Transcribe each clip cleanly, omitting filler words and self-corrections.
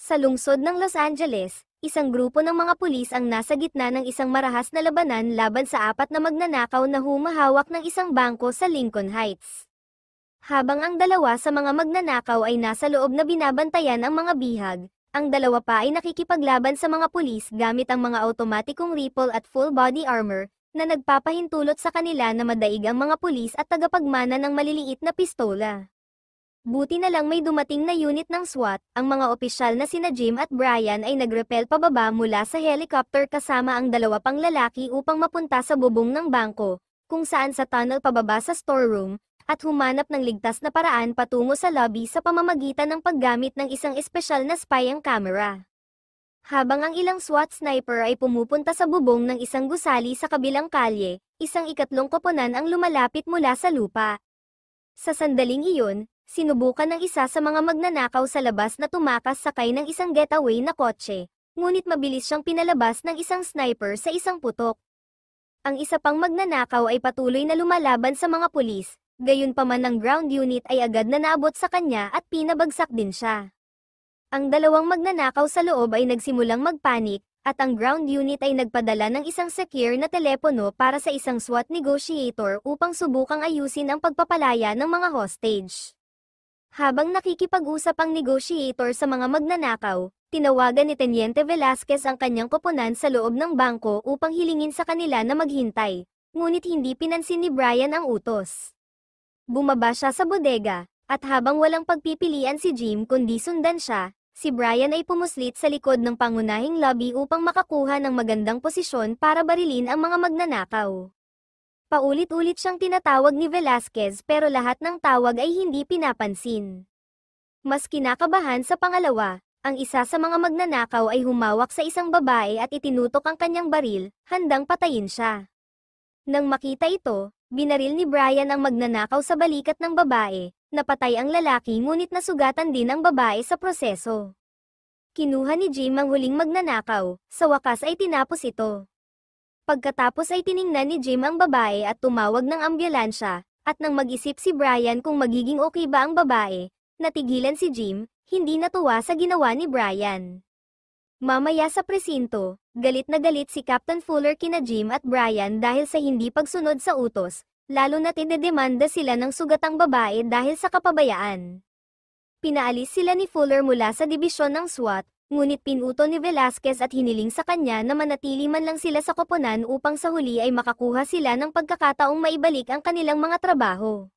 Sa lungsod ng Los Angeles, isang grupo ng mga pulis ang nasa gitna ng isang marahas na labanan laban sa apat na magnanakaw na humahawak ng isang bangko sa Lincoln Heights. Habang ang dalawa sa mga magnanakaw ay nasa loob na binabantayan ang mga bihag, ang dalawa pa ay nakikipaglaban sa mga pulis gamit ang mga automatikong rifle at full-body armor, na nagpapahintulot sa kanila na madaig ang mga pulis at tagapagmana ng maliliit na pistola. Buti na lang may dumating na unit ng SWAT, ang mga opisyal na sina Jim at Brian ay nagrepel pababa mula sa helicopter kasama ang dalawa pang lalaki upang mapunta sa bubong ng bangko, kung saan sa tunnel pababa sa storeroom, at humanap ng ligtas na paraan patungo sa lobby sa pamamagitan ng paggamit ng isang espesyal na spying camera. Habang ang ilang SWAT sniper ay pumupunta sa bubong ng isang gusali sa kabilang kalye, isang ikatlong koponan ang lumalapit mula sa lupa. Sa sandaling iyon, sinubukan ng isa sa mga magnanakaw sa labas na tumakas sakay ng isang getaway na kotse, ngunit mabilis siyang pinalabas ng isang sniper sa isang putok. Ang isa pang magnanakaw ay patuloy na lumalaban sa mga pulis, gayunpaman ang ground unit ay agad na naabot sa kanya at pinabagsak din siya. Ang dalawang magnanakaw sa loob ay nagsimulang magpanik, at ang ground unit ay nagpadala ng isang secure na telepono para sa isang SWAT negotiator upang subukang ayusin ang pagpapalaya ng mga hostage. Habang nakikipag-usap ang negotiator sa mga magnanakaw, tinawagan ni Teniente Velasquez ang kanyang koponan sa loob ng bangko upang hilingin sa kanila na maghintay, ngunit hindi pinansin ni Brian ang utos. Bumaba siya sa bodega, at habang walang pagpipilian si Jim kundi sundan siya, si Brian ay pumuslit sa likod ng pangunahing lobby upang makakuha ng magandang posisyon para barilin ang mga magnanakaw. Paulit-ulit siyang tinatawag ni Velasquez pero lahat ng tawag ay hindi pinapansin. Mas kinakabahan sa pangalawa, ang isa sa mga magnanakaw ay humawak sa isang babae at itinutok ang kanyang baril, handang patayin siya. Nang makita ito, binaril ni Brian ang magnanakaw sa balikat ng babae, napatay ang lalaki ngunit nasugatan din ang babae sa proseso. Kinuha ni Jim ang huling magnanakaw, sa wakas ay tinapos ito. Pagkatapos ay tiningnan ni Jim ang babae at tumawag ng ambulansya, at nang mag-isip si Brian kung magiging okay ba ang babae, natigilan si Jim, hindi natuwa sa ginawa ni Brian. Mamaya sa presinto, galit na galit si Captain Fuller kina Jim at Brian dahil sa hindi pagsunod sa utos, lalo na't idedemanda sila ng sugatang babae dahil sa kapabayaan. Pinaalis sila ni Fuller mula sa dibisyon ng SWAT, ngunit pinuto ni Velasquez at hiniling sa kanya na manatili man lang sila sa koponan upang sa huli ay makakuha sila ng pagkakataong maibalik ang kanilang mga trabaho.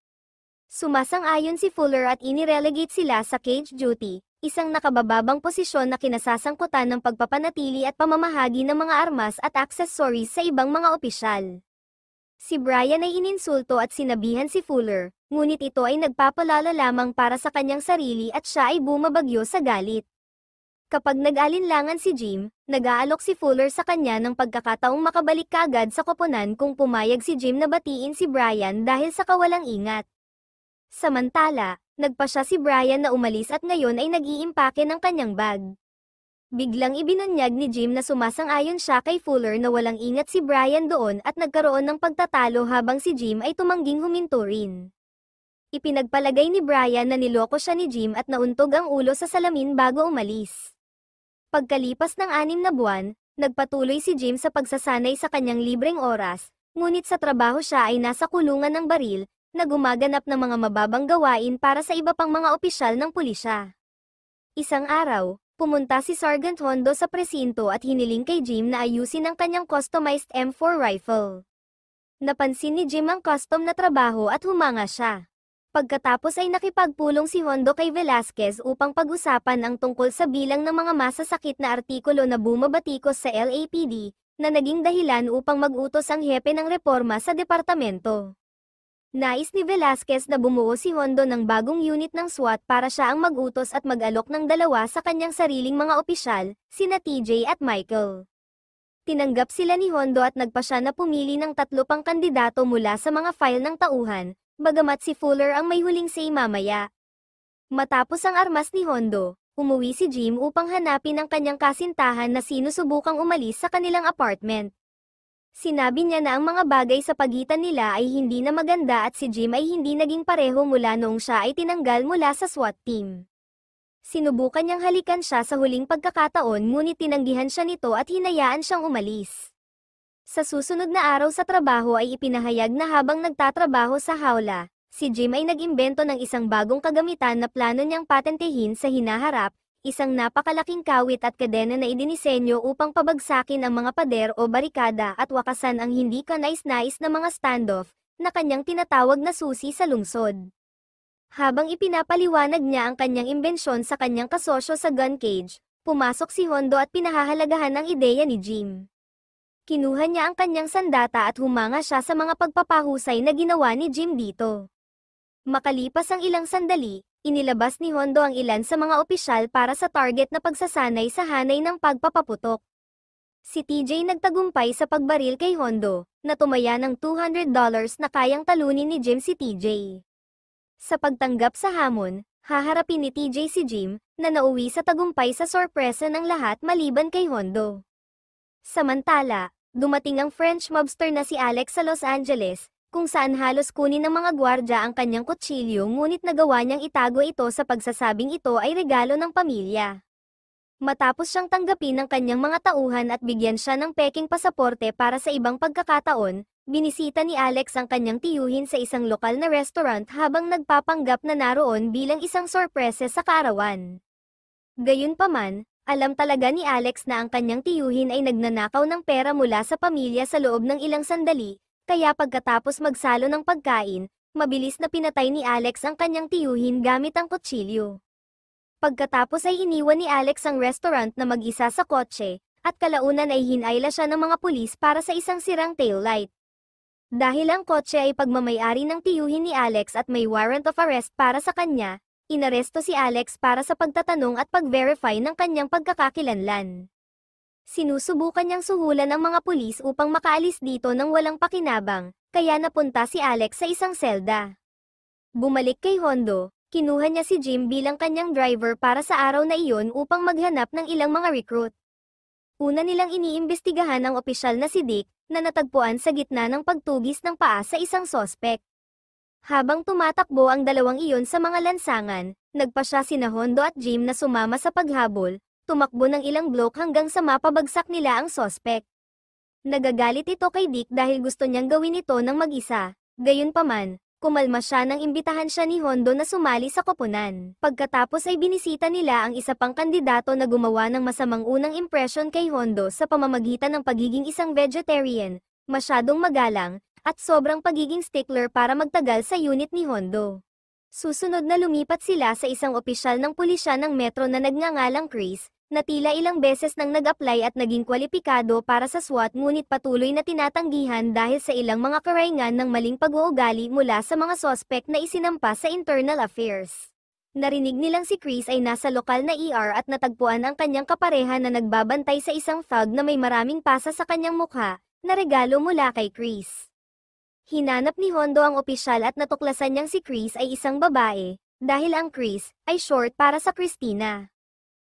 Sumasang-ayon si Fuller at inirelegate sila sa cage duty, isang nakabababang posisyon na kinasasangkutan ng pagpapanatili at pamamahagi ng mga armas at accessories sa ibang mga opisyal. Si Brian ay ininsulto at sinabihan si Fuller, ngunit ito ay nagpapalala lamang para sa kanyang sarili at siya ay bumabagyo sa galit. Kapag nag-alinlangan si Jim, nag-aalok si Fuller sa kanya ng pagkakataong makabalik kaagad sa koponan kung pumayag si Jim na batiin si Brian dahil sa kawalang ingat. Samantala, nagpasya si Brian na umalis at ngayon ay nag-iimpake ng kanyang bag. Biglang ibinunyag ni Jim na sumasang-ayon siya kay Fuller na walang ingat si Brian doon at nagkaroon ng pagtatalo habang si Jim ay tumangging huminto rin. Ipinagpalagay ni Brian na niloko siya ni Jim at nauntog ang ulo sa salamin bago umalis. Pagkalipas ng 6 na buwan, nagpatuloy si Jim sa pagsasanay sa kanyang libreng oras, ngunit sa trabaho siya ay nasa kulungan ng baril, na gumaganap ng mga mababang gawain para sa iba pang mga opisyal ng pulisya. Isang araw, pumunta si Sergeant Hondo sa presinto at hiniling kay Jim na ayusin ang kanyang customized M4 rifle. Napansin ni Jim ang custom na trabaho at humanga siya. Pagkatapos ay nakipagpulong si Hondo kay Velasquez upang pag-usapan ang tungkol sa bilang ng mga masasakit na artikulo na bumabatikos sa LAPD, na naging dahilan upang mag-utos ang hepe ng reforma sa departamento. Nais ni Velasquez na bumuo si Hondo ng bagong unit ng SWAT para siya ang mag-utos at mag-alok ng dalawa sa kanyang sariling mga opisyal, sina TJ at Michael. Tinanggap sila ni Hondo at nagpasya na pumili ng 3 pang kandidato mula sa mga file ng tauhan, bagamat si Fuller ang may huling say mamaya. Matapos ang armas ni Hondo, umuwi si Jim upang hanapin ang kanyang kasintahan na sinusubukang umalis sa kanilang apartment. Sinabi niya na ang mga bagay sa pagitan nila ay hindi na maganda at si Jim ay hindi naging pareho mula noong siya ay tinanggal mula sa SWAT team. Sinubukan niyang halikan siya sa huling pagkakataon ngunit tinanggihan siya nito at hinayaan siyang umalis. Sa susunod na araw sa trabaho ay ipinahayag na habang nagtatrabaho sa hawla, si Jim ay nag-imbento ng isang bagong kagamitan na plano niyang patentehin sa hinaharap, isang napakalaking kawit at kadena na idinisenyo upang pabagsakin ang mga pader o barikada at wakasan ang hindi kanais-nais na mga standoff, na kanyang tinatawag na susi sa lungsod. Habang ipinapaliwanag niya ang kanyang imbensyon sa kanyang kasosyo sa gun cage, pumasok si Hondo at pinahahalagahan ang ideya ni Jim. Kinuha niya ang kanyang sandata at humanga siya sa mga pagpapahusay na ginawa ni Jim dito. Makalipas ang ilang sandali, inilabas ni Hondo ang ilan sa mga opisyal para sa target na pagsasanay sa hanay ng pagpapaputok. Si TJ nagtagumpay sa pagbaril kay Hondo, na tumaya ng $200 na kayang talunin ni Jim si TJ. Sa pagtanggap sa hamon, haharapin ni TJ si Jim, na nauwi sa tagumpay sa sorpresa ng lahat maliban kay Hondo. Samantala, dumating ang French mobster na si Alex sa Los Angeles, kung saan halos kunin ng mga gwardya ang kanyang kutsilyo ngunit nagawa niyang itago ito sa pagsasabing ito ay regalo ng pamilya. Matapos siyang tanggapin ng kanyang mga tauhan at bigyan siya ng peking pasaporte para sa ibang pagkakataon, binisita ni Alex ang kanyang tiyuhin sa isang lokal na restaurant habang nagpapanggap na naroon bilang isang sorpresa sa kaarawan. Gayunpaman, alam talaga ni Alex na ang kanyang tiyuhin ay nagnanakaw ng pera mula sa pamilya sa loob ng ilang sandali, kaya pagkatapos magsalo ng pagkain, mabilis na pinatay ni Alex ang kanyang tiyuhin gamit ang kutsilyo. Pagkatapos ay iniwan ni Alex ang restaurant na mag-isa sa kotse, at kalaunan ay hinayla siya ng mga pulis para sa isang sirang taillight. Dahil ang kotse ay pagmamayari ng tiyuhin ni Alex at may warrant of arrest para sa kanya, inaresto si Alex para sa pagtatanong at pag-verify ng kanyang pagkakakilanlan. Sinusubukan niyang suhulan ang mga pulis upang makaalis dito ng walang pakinabang, kaya napunta si Alex sa isang selda. Bumalik kay Hondo. Kinuha niya si Jim bilang kanyang driver para sa araw na iyon upang maghanap ng ilang mga recruit. Una nilang iniimbestigahan ang opisyal na si Dick, na natagpuan sa gitna ng pagtugis ng paa sa isang sospek. Habang tumatakbo ang dalawang iyon sa mga lansangan, nagpa siya sina Hondo at Jim na sumama sa paghabol, tumakbo ng ilang block hanggang sa mapabagsak nila ang sospek. Nagagalit ito kay Dick dahil gusto niyang gawin ito ng mag-isa, gayunpaman. Kumalma siya nang imbitahan siya ni Hondo na sumali sa koponan. Pagkatapos ay binisita nila ang isa pang kandidato na gumawa ng masamang unang impresyon kay Hondo sa pamamagitan ng pagiging isang vegetarian, masyadong magalang, at sobrang pagiging stickler para magtagal sa unit ni Hondo. Susunod na lumipat sila sa isang opisyal ng pulisya ng metro na nagngangalang Chris, na tila ilang beses nang nag-apply at naging kwalipikado para sa SWAT ngunit patuloy na tinatanggihan dahil sa ilang mga karaingan ng maling pag-uugali mula sa mga sospek na isinampa sa internal affairs. Narinig nilang si Chris ay nasa lokal na ER at natagpuan ang kanyang kapareha na nagbabantay sa isang thug na may maraming pasa sa kanyang mukha, na regalo mula kay Chris. Hinanap ni Hondo ang opisyal at natuklasan niyang si Chris ay isang babae, dahil ang Chris ay short para sa Christina.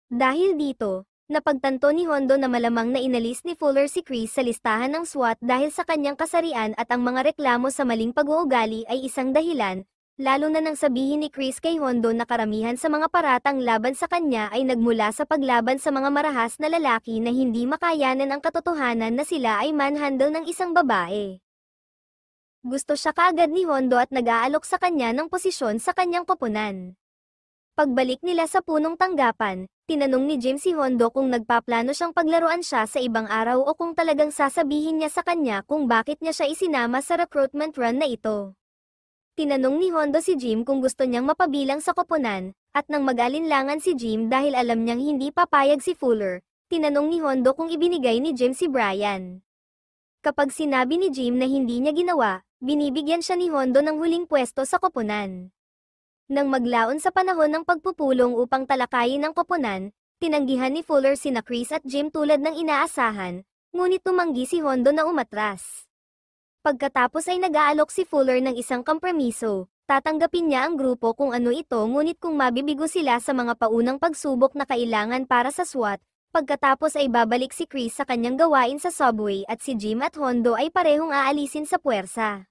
Dahil dito, napagtanto ni Hondo na malamang na inalis ni Fuller si Chris sa listahan ng SWAT dahil sa kanyang kasarian at ang mga reklamo sa maling pag-uugali ay isang dahilan, lalo na nang sabihin ni Chris kay Hondo na karamihan sa mga paratang laban sa kanya ay nagmula sa paglaban sa mga marahas na lalaki na hindi makayanan ang katotohanan na sila ay manhandle ng isang babae. Gusto siya kaagad ni Hondo at nag-aalok sa kanya ng posisyon sa kanyang koponan. Pagbalik nila sa punong tanggapan, tinanong ni Jim si Hondo kung nagpaplano siyang paglaruan siya sa ibang araw o kung talagang sasabihin niya sa kanya kung bakit niya siya isinama sa recruitment run na ito. Tinanong ni Hondo si Jim kung gusto niyang mapabilang sa koponan, at nang mag-alinlangan si Jim dahil alam niyang hindi papayag si Fuller, tinanong ni Hondo kung ibinigay ni Jim si Brian. Kapag sinabi ni Jim na hindi niya ginawa, binibigyan siya ni Hondo ng huling pwesto sa koponan. Nang maglaon sa panahon ng pagpupulong upang talakayin ang koponan, tinanggihan ni Fuller sina Chris at Jim tulad ng inaasahan, ngunit tumanggi si Hondo na umatras. Pagkatapos ay nag-aalok si Fuller ng isang kompromiso, tatanggapin niya ang grupo kung ano ito ngunit kung mabibigo sila sa mga paunang pagsubok na kailangan para sa SWAT, pagkatapos ay babalik si Chris sa kanyang gawain sa subway at si Jim at Hondo ay parehong aalisin sa puwersa.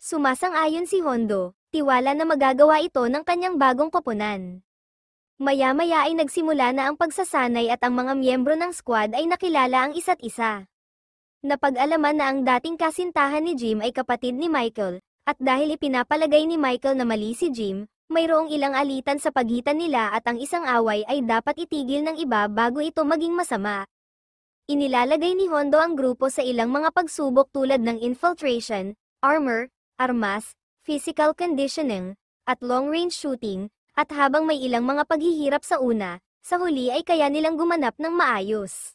Sumasang-ayon si Hondo, tiwala na magagawa ito ng kanyang bagong koponan. Maya-maya ay nagsimula na ang pagsasanay at ang mga miyembro ng squad ay nakilala ang isa't isa. Napag-alaman na ang dating kasintahan ni Jim ay kapatid ni Michael, at dahil ipinapalagay ni Michael na mali si Jim, mayroong ilang alitan sa pagitan nila at ang isang away ay dapat itigil ng iba bago ito maging masama. Inilalagay ni Hondo ang grupo sa ilang mga pagsubok tulad ng infiltration, armor, armas, physical conditioning, at long-range shooting, at habang may ilang mga paghihirap sa una, sa huli ay kaya nilang gumanap ng maayos.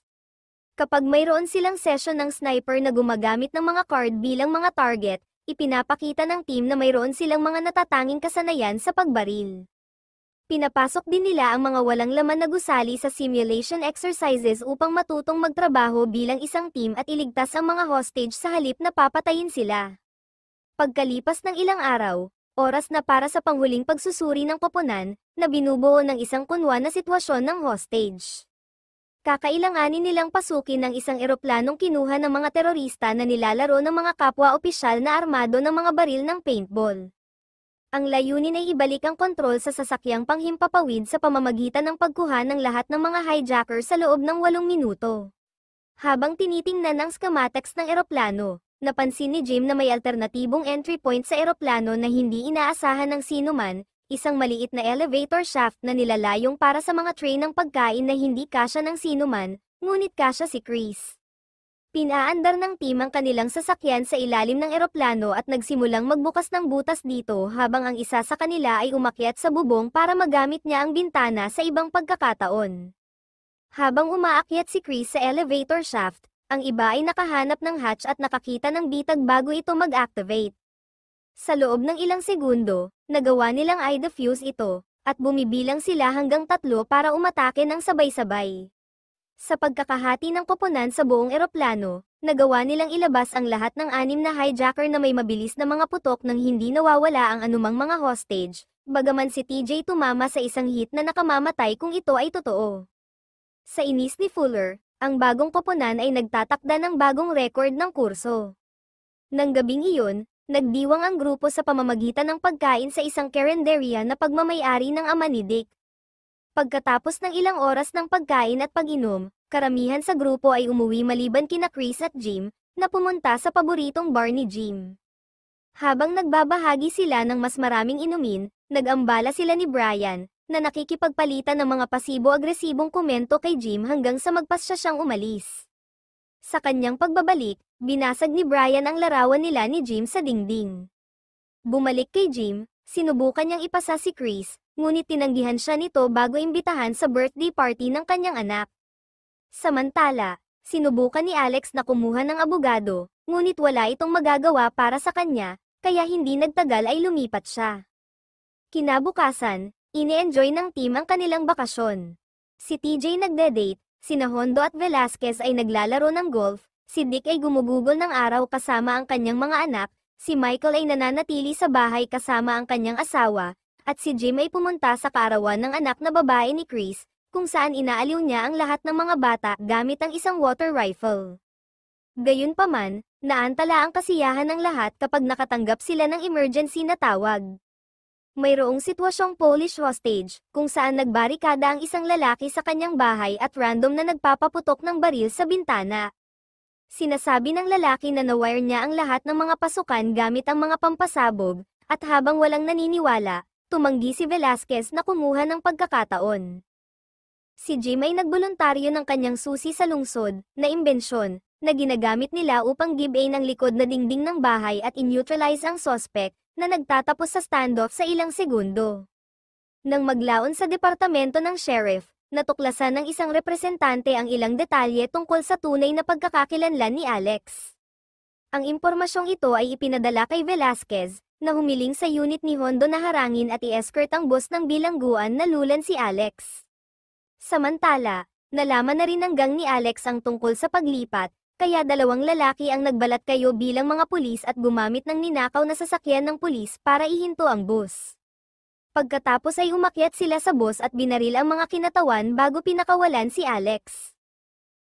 Kapag mayroon silang session ng sniper na gumagamit ng mga card bilang mga target, ipinapakita ng team na mayroon silang mga natatanging kasanayan sa pagbaril. Pinapasok din nila ang mga walang laman na gusali sa simulation exercises upang matutong magtrabaho bilang isang team at iligtas ang mga hostage sa halip na papatayin sila. Pagkalipas ng ilang araw, oras na para sa panghuling pagsusuri ng koponan, na binubuo ng isang kunwa na sitwasyon ng hostage. Kakailanganin nilang pasukin ng isang eroplanong kinuha ng mga terorista na nilalaro ng mga kapwa-opisyal na armado ng mga baril ng paintball. Ang layunin ay ibalik ang kontrol sa sasakyang panghimpapawid sa pamamagitan ng pagkuha ng lahat ng mga hijacker sa loob ng 8 minuto. Habang tinitingnan ang schematics ng eroplano, napansin ni Jim na may alternatibong entry point sa eroplano na hindi inaasahan ng sinuman, isang maliit na elevator shaft na nilalayong para sa mga tray ng pagkain na hindi kasya ng sinuman, ngunit kasya si Chris. Pinaandar ng team ang kanilang sasakyan sa ilalim ng eroplano at nagsimulang magbukas ng butas dito habang ang isa sa kanila ay umakyat sa bubong para magamit niya ang bintana sa ibang pagkakataon. Habang umaakyat si Chris sa elevator shaft, ang iba ay nakahanap ng hatch at nakakita ng bitag bago ito mag-activate. Sa loob ng ilang segundo, nagawa nilang i-defuse ito, at bumibilang sila hanggang 3 para umatake ng sabay-sabay. Sa pagkakahati ng koponan sa buong eroplano, nagawa nilang ilabas ang lahat ng 6 na hijacker na may mabilis na mga putok nang hindi nawawala ang anumang mga hostage, bagaman si TJ tumama sa isang hit na nakamamatay kung ito ay totoo. Sa inis ni Fuller, ang bagong koponan ay nagtatakda ng bagong record ng kurso. Nang gabing iyon, nagdiwang ang grupo sa pamamagitan ng pagkain sa isang carinderia na pagmamay-ari ng ama ni Dick. Pagkatapos ng ilang oras ng pagkain at pag-inom, karamihan sa grupo ay umuwi maliban kina Chris at Jim, na pumunta sa paboritong bar ni Jim. Habang nagbabahagi sila ng mas maraming inumin, nag-ambala sila ni Brian, na nakikipagpalitan ng mga pasibo-agresibong komento kay Jim hanggang sa magpasya siyang umalis. Sa kanyang pagbabalik, binasag ni Brian ang larawan nila ni Jim sa dingding. Bumalik kay Jim, sinubukan niyang ipasa si Chris, ngunit tinanggihan siya nito bago imbitahan sa birthday party ng kanyang anak. Samantala, sinubukan ni Alex na kumuha ng abogado, ngunit wala itong magagawa para sa kanya, kaya hindi nagtagal ay lumipat siya. Kinabukasan, ini-enjoy ng team ang kanilang bakasyon. Si TJ nagde-date, sina Hondo at Velasquez ay naglalaro ng golf, si Dick ay gumugugol ng araw kasama ang kanyang mga anak, si Michael ay nananatili sa bahay kasama ang kanyang asawa, at si Jim ay pumunta sa kaarawan ng anak na babae ni Chris, kung saan inaaliw niya ang lahat ng mga bata gamit ang isang water rifle. Gayunpaman, naantala ang kasiyahan ng lahat kapag nakatanggap sila ng emergency na tawag. Mayroong sitwasyong Polish hostage, kung saan nagbarikada ang isang lalaki sa kanyang bahay at random na nagpapaputok ng baril sa bintana. Sinasabi ng lalaki na nawire niya ang lahat ng mga pasukan gamit ang mga pampasabog, at habang walang naniniwala, tumanggi si Velasquez na kumuha ng pagkakataon. Si Jim ay nagboluntaryo ng kanyang susi sa lungsod, na imbensyon, na ginagamit nila upang give-aid ng likod na dingding ng bahay at in-neutralize ang suspect, na nagtatapos sa standoff sa ilang segundo. Nang maglaon sa departamento ng sheriff, natuklasan ng isang representante ang ilang detalye tungkol sa tunay na pagkakakilanlan ni Alex. Ang impormasyong ito ay ipinadala kay Velasquez, na humiling sa unit ni Hondo na harangin at i-escort ang boss ng bilangguan na lulan si Alex. Samantala, nalaman na rin ng gang ni Alex ang tungkol sa paglipat, kaya 2 lalaki ang nagbalat kayo bilang mga pulis at gumamit ng ninakaw na sasakyan ng pulis para ihinto ang bus. Pagkatapos ay umakyat sila sa bus at binaril ang mga kinatawan bago pinakawalan si Alex.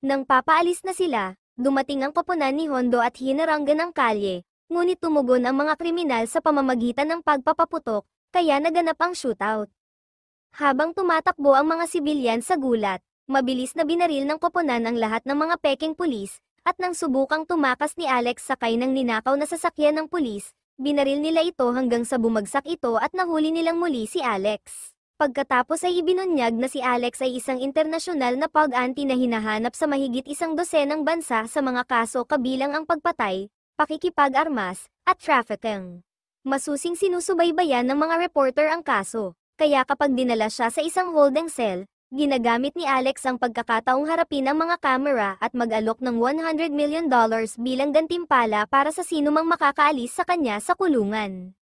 Nang papaalis na sila, dumating ang koponan ni Hondo at hinaranggan ang kalye, ngunit tumugon ang mga kriminal sa pamamagitan ng pagpapaputok, kaya naganap ang shootout. Habang tumatakbo ang mga sibilyan sa gulat, mabilis na binaril ng koponan ang lahat ng mga peking pulis, at nang subukang tumakas ni Alex sakay ng ninakaw na sasakyan ng pulis, binaril nila ito hanggang sa bumagsak ito at nahuli nilang muli si Alex. Pagkatapos ay ibinunyag na si Alex ay isang internasyonal na pag-anti na hinahanap sa mahigit 100 bansa sa mga kaso kabilang ang pagpatay, pakikipag-armas, at trafficking. Masusing sinusubaybayan ng mga reporter ang kaso. Kaya kapag dinala siya sa isang holding cell, ginagamit ni Alex ang pagkakataong harapin ang mga kamera at mag-alok ng $100 million bilang gantimpala para sa sinumang makakaalis sa kanya sa kulungan.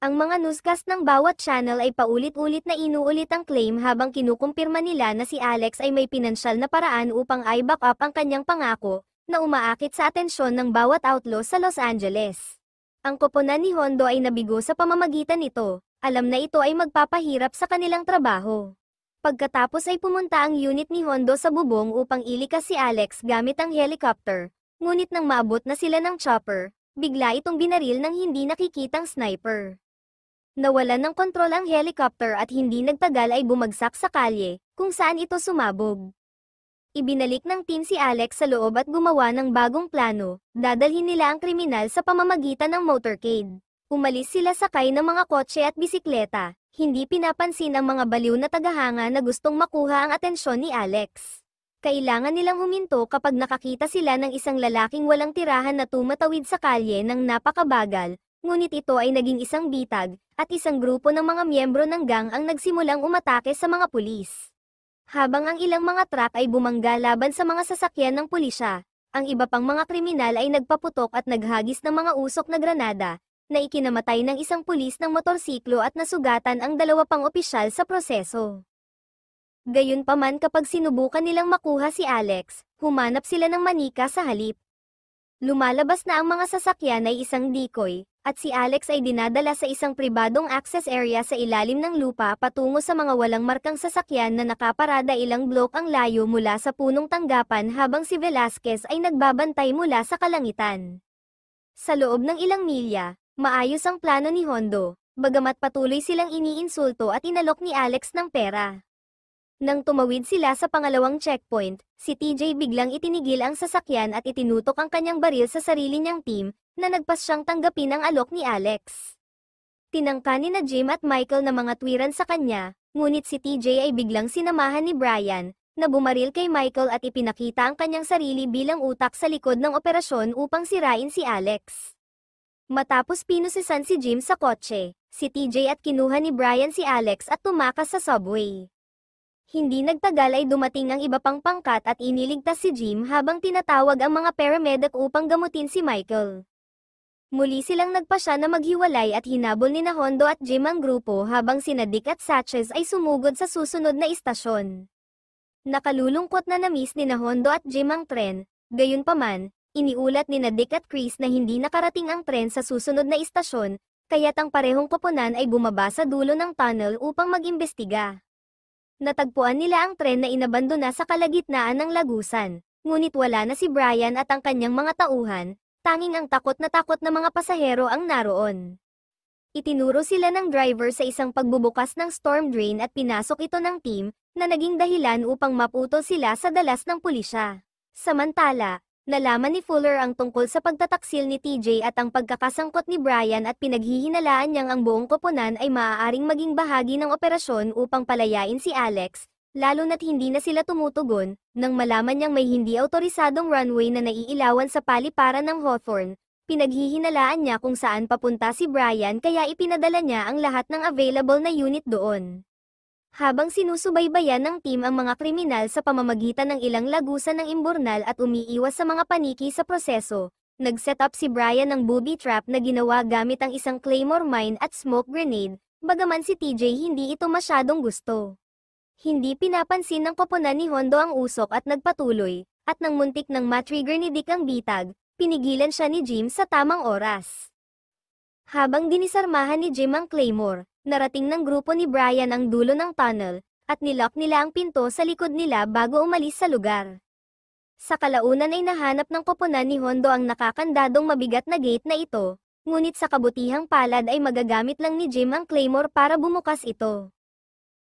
Ang mga newscast ng bawat channel ay paulit-ulit na inuulit ang claim habang kinukumpirma nila na si Alex ay may pinansyal na paraan upang i-back up ang kanyang pangako, na umaakit sa atensyon ng bawat outlaw sa Los Angeles. Ang koponan ni Hondo ay nabigo sa pamamagitan nito. Alam na ito ay magpapahirap sa kanilang trabaho. Pagkatapos ay pumunta ang unit ni Hondo sa bubong upang ilikas si Alex gamit ang helicopter, ngunit nang maabot na sila ng chopper, bigla itong binaril ng hindi nakikitang sniper. Nawalan ng kontrol ang helicopter at hindi nagtagal ay bumagsak sa kalye, kung saan ito sumabog. Ibinalik ng team si Alex sa loob at gumawa ng bagong plano, dadalhin nila ang kriminal sa pamamagitan ng motorcade. Umalis sila sakay ng mga kotse at bisikleta, hindi pinapansin ang mga baliw na tagahanga na gustong makuha ang atensyon ni Alex. Kailangan nilang huminto kapag nakakita sila ng isang lalaking walang tirahan na tumatawid sa kalye ng napakabagal, ngunit ito ay naging isang bitag, at isang grupo ng mga miyembro ng gang ang nagsimulang umatake sa mga pulis. Habang ang ilang mga truck ay bumangga laban sa mga sasakyan ng pulisya, ang iba pang mga kriminal ay nagpaputok at naghagis ng mga usok na granada, na ikinamatay ng isang pulis ng motorsiklo at nasugatan ang 2 pang opisyal sa proseso. Gayunpaman kapag sinubukan nilang makuha si Alex, humanap sila ng manika sa halip. Lumalabas na ang mga sasakyan ay isang decoy, at si Alex ay dinadala sa isang pribadong access area sa ilalim ng lupa patungo sa mga walang markang sasakyan na nakaparada ilang blok ang layo mula sa punong tanggapan habang si Velasquez ay nagbabantay mula sa kalangitan. Sa loob ng ilang milya, maayos ang plano ni Hondo, bagamat patuloy silang iniinsulto at inalok ni Alex ng pera. Nang tumawid sila sa pangalawang checkpoint, si TJ biglang itinigil ang sasakyan at itinutok ang kanyang baril sa sarili niyang team, na nagpas siyang tanggapin ang alok ni Alex. Tinangka ni na Jim at Michael na mga tuwiran sa kanya, ngunit si TJ ay biglang sinamahan ni Brian, na bumaril kay Michael at ipinakita ang kanyang sarili bilang utak sa likod ng operasyon upang sirain si Alex. Matapos pinusisan si Jim sa kotse, si TJ at kinuha ni Brian si Alex at tumakas sa subway. Hindi nagtagal ay dumating ang iba pang pangkat at iniligtas si Jim habang tinatawag ang mga paramedic upang gamutin si Michael. Muli silang nagpasya na maghiwalay at hinabol ni na Hondo at Jim ang grupo habang sina Dick at Satches ay sumugod sa susunod na istasyon. Nakalulungkot na na-miss ni na Hondo at Jim ang tren, gayunpaman, iniulat ni na Dick at Chris na hindi nakarating ang tren sa susunod na istasyon, kaya't ang parehong koponan ay bumaba sa dulo ng tunnel upang mag-imbestiga. Natagpuan nila ang tren na inabandona sa kalagitnaan ng lagusan, ngunit wala na si Brian at ang kanyang mga tauhan, tanging ang takot na mga pasahero ang naroon. Itinuro sila ng driver sa isang pagbubukas ng storm drain at pinasok ito ng team, na naging dahilan upang maputol sila sa dalas ng pulisya. Samantala, nalaman ni Fuller ang tungkol sa pagtataksil ni TJ at ang pagkakasangkot ni Brian at pinaghihinalaan niyang ang buong koponan ay maaaring maging bahagi ng operasyon upang palayain si Alex, lalo na't hindi na sila tumutugon, nang malaman niyang may hindi autorisadong runway na naiilawan sa paliparan ng Hawthorne. Pinaghihinalaan niya kung saan papunta si Brian kaya ipinadala niya ang lahat ng available na unit doon. Habang sinusubaybayan ng team ang mga kriminal sa pamamagitan ng ilang lagusan ng imburnal at umiiwas sa mga paniki sa proseso, nag-set up si Brian ng booby trap na ginawa gamit ang isang claymore mine at smoke grenade, bagaman si TJ hindi ito masyadong gusto. Hindi pinapansin ng koponan ni Hondo ang usok at nagpatuloy, at nang muntik ng matrigger ni Dick ang bitag, pinigilan siya ni Jim sa tamang oras. Habang dinisarmahan ni Jim ang claymore, narating ng grupo ni Brian ang dulo ng tunnel, at nilock nila ang pinto sa likod nila bago umalis sa lugar. Sa kalaunan ay nahanap ng koponan ni Hondo ang nakakandadong mabigat na gate na ito, ngunit sa kabutihang palad ay magagamit lang ni Jim ang claymore para bumukas ito.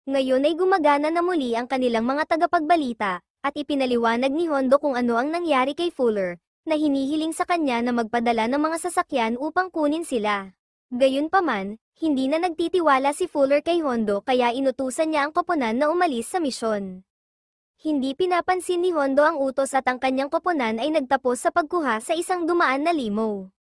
Ngayon ay gumagana na muli ang kanilang mga tagapagbalita, at ipinaliwanag ni Hondo kung ano ang nangyari kay Fuller, na hinihiling sa kanya na magpadala ng mga sasakyan upang kunin sila. Gayunpaman, hindi na nagtitiwala si Fuller kay Hondo kaya inutusan niya ang koponan na umalis sa misyon. Hindi pinapansin ni Hondo ang utos at ang kanyang koponan ay nagtapos sa pagkuha sa isang dumaan na limo.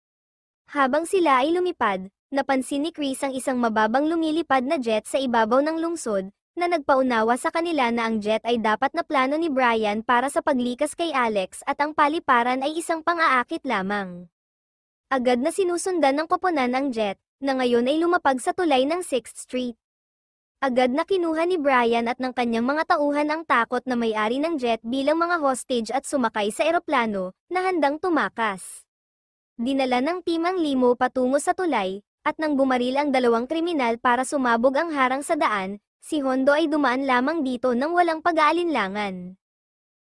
Habang sila ay lumipad, napansin ni Chris ang isang mababang lumilipad na jet sa ibabaw ng lungsod, na nagpaunawa sa kanila na ang jet ay dapat na plano ni Brian para sa paglikas kay Alex at ang paliparan ay isang pang-aakit lamang. Agad na sinusundan ng koponan ang jet, na ngayon ay lumapag sa tulay ng 6th Street. Agad na kinuha ni Brian at ng kanyang mga tauhan ang takot na may-ari ng jet bilang mga hostage at sumakay sa eroplano, na handang tumakas. Dinala ng team ang limo patungo sa tulay, at nang bumaril ang dalawang kriminal para sumabog ang harang sa daan, si Hondo ay dumaan lamang dito nang walang pag-aalinlangan.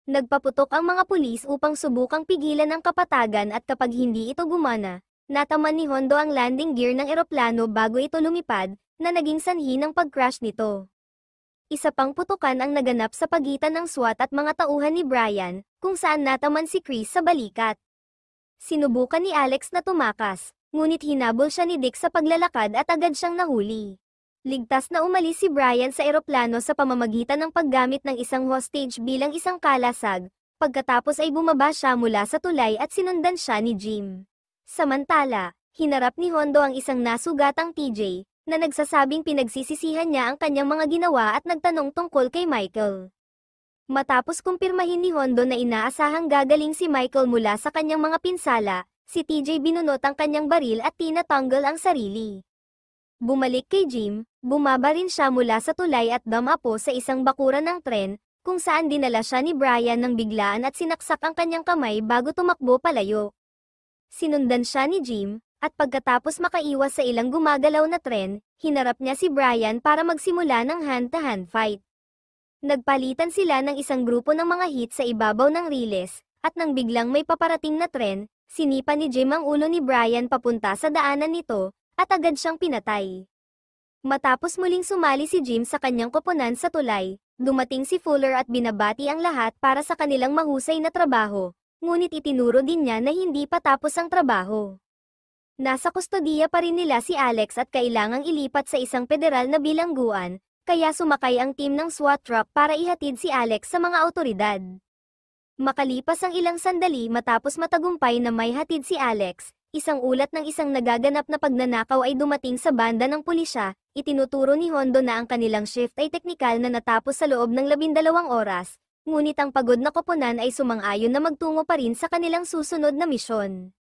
Nagpaputok ang mga pulis upang subukang pigilan ang kapatagan at kapag hindi ito gumana, nataman ni Hondo ang landing gear ng eroplano bago ito lumipad, na naging sanhi ng pag-crash nito. Isa pang putukan ang naganap sa pagitan ng SWAT at mga tauhan ni Brian, kung saan nataman si Chris sa balikat. Sinubukan ni Alex na tumakas, ngunit hinabol siya ni Dick sa paglalakad at agad siyang nahuli. Ligtas na umalis si Brian sa eroplano sa pamamagitan ng paggamit ng isang hostage bilang isang kalasag, pagkatapos ay bumaba siya mula sa tulay at sinundan siya ni Jim. Samantala, hinarap ni Hondo ang isang nasugatang TJ, na nagsasabing pinagsisisihan niya ang kanyang mga ginawa at nagtanong tungkol kay Michael. Matapos kumpirmahin ni Hondo na inaasahang gagaling si Michael mula sa kanyang mga pinsala, si TJ binunot ang kanyang baril at tinatanggal ang sarili. Bumalik kay Jim, bumaba rin siya mula sa tulay at dumapo sa isang bakuran ng tren, kung saan dinala siya ni Brian ng biglaan at sinaksak ang kanyang kamay bago tumakbo palayo. Sinundan siya ni Jim, at pagkatapos makaiwas sa ilang gumagalaw na tren, hinarap niya si Brian para magsimula ng hand-to-hand fight. Nagpalitan sila ng isang grupo ng mga hit sa ibabaw ng riles, at nang biglang may paparating na tren, sinipa ni Jim ang ulo ni Brian papunta sa daanan nito, at agad siyang pinatay. Matapos muling sumali si Jim sa kanyang koponan sa tulay, dumating si Fuller at binabati ang lahat para sa kanilang mahusay na trabaho, ngunit itinuro din niya na hindi pa tapos ang trabaho. Nasa kustodiya pa rin nila si Alex at kailangang ilipat sa isang federal na bilangguan, kaya sumakay ang team ng SWAT truck para ihatid si Alex sa mga awtoridad. Makalipas ang ilang sandali matapos matagumpay na may hatid si Alex, isang ulat ng isang nagaganap na pagnanakaw ay dumating sa banda ng pulisya. Itinuturo ni Hondo na ang kanilang shift ay teknikal na natapos sa loob ng 12 oras, ngunit ang pagod na koponan ay sumang-ayon na magtungo pa rin sa kanilang susunod na misyon.